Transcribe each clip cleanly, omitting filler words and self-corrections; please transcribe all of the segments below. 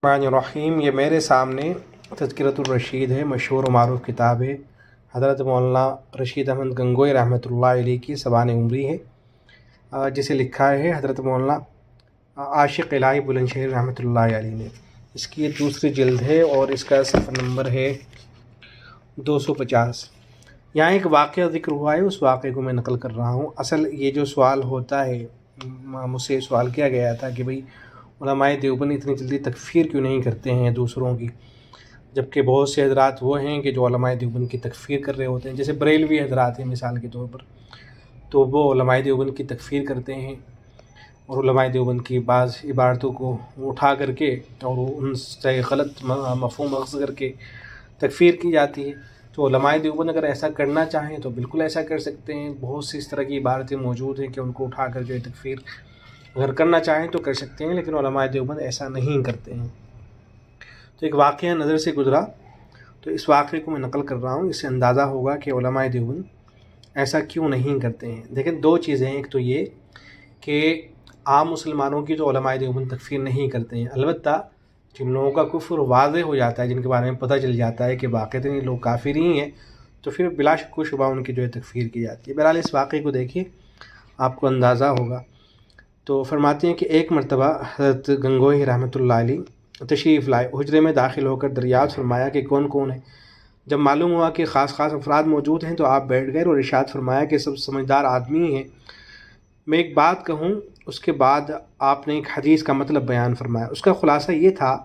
الرحیم، یہ میرے سامنے تذکرۃ الرشید ہے، مشہور و معروف کتاب ہے۔ حضرت مولانا رشید احمد گنگوئی رحمۃ اللہ علیہ کی سوانح عمری ہے، جسے لکھا ہے حضرت مولانا عاشق الہی بلند شہر رحمۃ اللہ علیہ نے۔ اس کی یہ دوسری جلد ہے اور اس کا صفحہ نمبر ہے 250۔ یہاں ایک واقعہ ذکر ہوا ہے، اس واقعے کو میں نقل کر رہا ہوں۔ اصل یہ جو سوال ہوتا ہے، مجھ سے سوال کیا گیا تھا کہ بھئی علماء دیوبند اتنی جلدی تکفیر کیوں نہیں کرتے ہیں دوسروں کی، جبکہ بہت سے حضرات وہ ہیں کہ جو علماء دیوبند کی تکفیر کر رہے ہوتے ہیں، جیسے بریلوی حضرات ہیں مثال کے طور پر، تو وہ علماء دیوبند کی تکفیر کرتے ہیں اور علماء دیوبند کی بعض عبارتوں کو اٹھا کر کے اور ان سے غلط مفہوم اخذ کر کے تکفیر کی جاتی ہے۔ تو علماء دیوبند اگر ایسا کرنا چاہیں تو بالکل ایسا کر سکتے ہیں۔ بہت سی اس طرح کی عبارتیں موجود ہیں کہ ان کو اٹھا کر جو ہے تکفیر اگر کرنا چاہیں تو کر سکتے ہیں، لیکن علماء دیوبند ایسا نہیں کرتے ہیں۔ تو ایک واقعہ نظر سے گزرا، تو اس واقعے کو میں نقل کر رہا ہوں، اس سے اندازہ ہوگا کہ علماء دیوبند ایسا کیوں نہیں کرتے ہیں۔ دیکھیں، دو چیزیں ہیں، ایک تو یہ کہ عام مسلمانوں کی تو علماء دیوبند تکفیر نہیں کرتے ہیں، البتہ جن لوگوں کا کفر واضح ہو جاتا ہے، جن کے بارے میں پتہ چل جاتا ہے کہ واقعتاً یہ لوگ کافر ہی ہیں، تو پھر بلا شک و شبہ ان کی جو ہے تکفیر کی جاتی ہے۔ بہرحال اس واقعے کو دیکھیے، آپ کو اندازہ ہوگا۔ تو فرماتے ہیں کہ ایک مرتبہ حضرت گنگوئی رحمۃ اللہ علیہ تشریف لائے، حجرے میں داخل ہو کر دریافت فرمایا کہ کون کون ہے۔ جب معلوم ہوا کہ خاص افراد موجود ہیں تو آپ بیٹھ گئے اور ارشاد فرمایا کہ سب سمجھدار آدمی ہیں، میں ایک بات کہوں۔ اس کے بعد آپ نے ایک حدیث کا مطلب بیان فرمایا۔ اس کا خلاصہ یہ تھا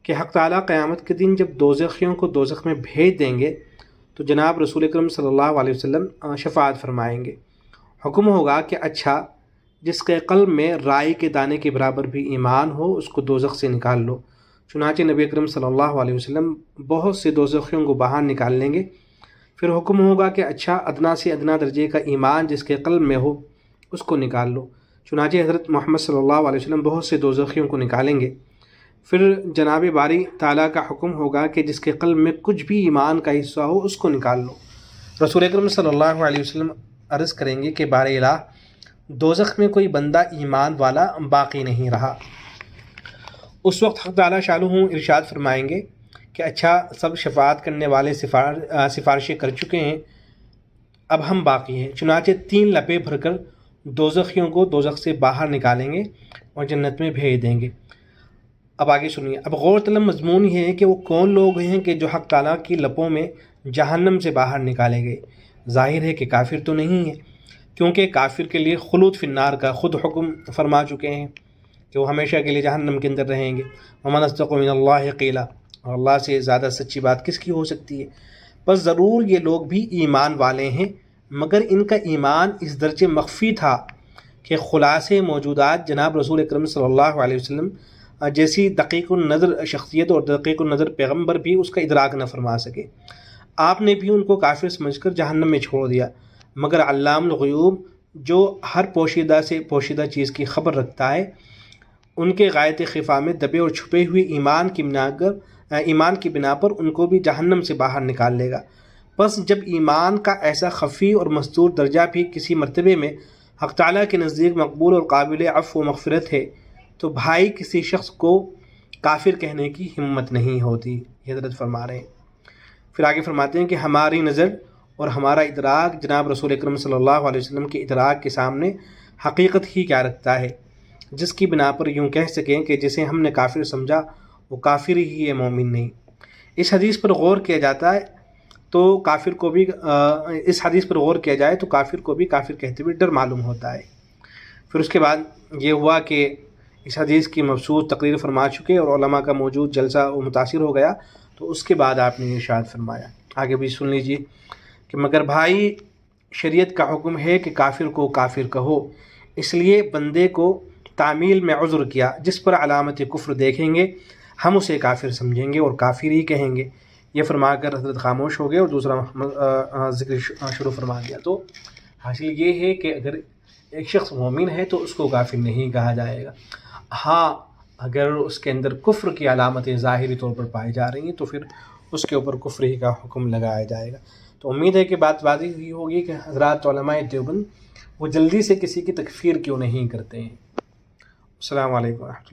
کہ حق تعالیٰ قیامت کے دن جب دوزخیوں کو دوزخ میں بھیج دیں گے تو جناب رسول اکرم صلی اللہ علیہ وسلم شفاعت فرمائیں گے۔ حکم ہوگا کہ اچھا، جس کے قلب میں رائی کے دانے کے برابر بھی ایمان ہو اس کو دوزخ سے نکال لو۔ چنانچہ نبی اکرم صلی اللہ علیہ وسلم بہت سے دوزخیوں کو باہر نکال لیں گے۔ پھر حکم ہوگا کہ اچھا، ادنا سے ادنا درجے کا ایمان جس کے قلب میں ہو اس کو نکال لو۔ چنانچہ حضرت محمد صلی اللہ علیہ وسلم بہت سے دوزخیوں کو نکالیں گے۔ پھر جناب باری تعالیٰ کا حکم ہوگا کہ جس کے قلب میں کچھ بھی ایمان کا حصہ ہو اس کو نکال لو۔ رسول اکرم صلی اللہ علیہ وسلم عرض کریں گے کہ بار الہ، دوزخ میں کوئی بندہ ایمان والا باقی نہیں رہا۔ اس وقت حق تعالیٰ شانہ ارشاد فرمائیں گے کہ اچھا، سب شفاعت کرنے والے سفارشیں کر چکے ہیں، اب ہم باقی ہیں۔ چنانچہ 3 لپے بھر کر دوزخیوں کو دوزخ سے باہر نکالیں گے اور جنت میں بھیج دیں گے۔ اب آگے سنیے۔ اب غور طلب مضمون یہ ہے کہ وہ کون لوگ ہیں کہ جو حق تعالیٰ کی لپوں میں جہنم سے باہر نکالے گئے۔ ظاہر ہے کہ کافر تو نہیں ہے، کیونکہ کافر کے لیے خلود فی النار کا خود حکم فرما چکے ہیں کہ وہ ہمیشہ کے لیے جہنم کے اندر رہیں گے۔ ومن اصدق من اللہ قیلا، اور اللہ سے زیادہ سچی بات کس کی ہو سکتی ہے۔ بس ضرور یہ لوگ بھی ایمان والے ہیں، مگر ان کا ایمان اس درجے مخفی تھا کہ خلاصے موجودات جناب رسول اکرم صلی اللہ علیہ وسلم جیسی دقیق النظر شخصیت اور دقیق النظر پیغمبر بھی اس کا ادراک نہ فرما سکے۔ آپ نے بھی ان کو کافر سمجھ کر جہنم میں چھوڑ دیا، مگر علام الغیوب جو ہر پوشیدہ سے پوشیدہ چیز کی خبر رکھتا ہے، ان کے غایت خفا میں دبے اور چھپے ہوئے ایمان کی بنا پر ان کو بھی جہنم سے باہر نکال لے گا۔ بس جب ایمان کا ایسا خفی اور مستور درجہ بھی کسی مرتبے میں حق تعالیٰ کے نزدیک مقبول اور قابل عفو و مغفرت ہے تو بھائی کسی شخص کو کافر کہنے کی ہمت نہیں ہوتی، یہ حضرت فرما رہے ہیں۔ پھر آگے فرماتے ہیں کہ ہماری نظر اور ہمارا ادراک جناب رسول اکرم صلی اللہ علیہ وسلم کے ادراک کے سامنے حقیقت ہی کیا رکھتا ہے، جس کی بنا پر یوں کہہ سکیں کہ جسے ہم نے کافر سمجھا وہ کافر ہی ہے، مومن نہیں۔ اس حدیث پر غور کیا جائے تو کافر کو بھی کافر کہتے ہوئے ڈر معلوم ہوتا ہے۔ پھر اس کے بعد یہ ہوا کہ اس حدیث کی مبسوط تقریر فرما چکے اور علماء کا موجود جلسہ متاثر ہو گیا، تو اس کے بعد آپ نے ارشاد فرمایا، آگے بھی سن لیجیے کہ مگر بھائی، شریعت کا حکم ہے کہ کافر کو کافر کہو، اس لیے بندے کو تعمیل میں عذر کیا، جس پر علامت کفر دیکھیں گے ہم اسے کافر سمجھیں گے اور کافر ہی کہیں گے۔ یہ فرما کر حضرت خاموش ہو گئے اور دوسرا ذکر شروع فرما دیا۔ تو حاصل یہ ہے کہ اگر ایک شخص مومن ہے تو اس کو کافر نہیں کہا جائے گا۔ ہاں، اگر اس کے اندر کفر کی علامتیں ظاہری طور پر پائی جا رہی ہیں تو پھر اس کے اوپر کفر ہی کا حکم لگایا جائے گا۔ تو امید ہے کہ بات واضح ہوئی ہوگی کہ حضرات علماء دیوبند وہ جلدی سے کسی کی تکفیر کیوں نہیں کرتے ہیں۔ السلام علیکم ورحمۃ اللہ۔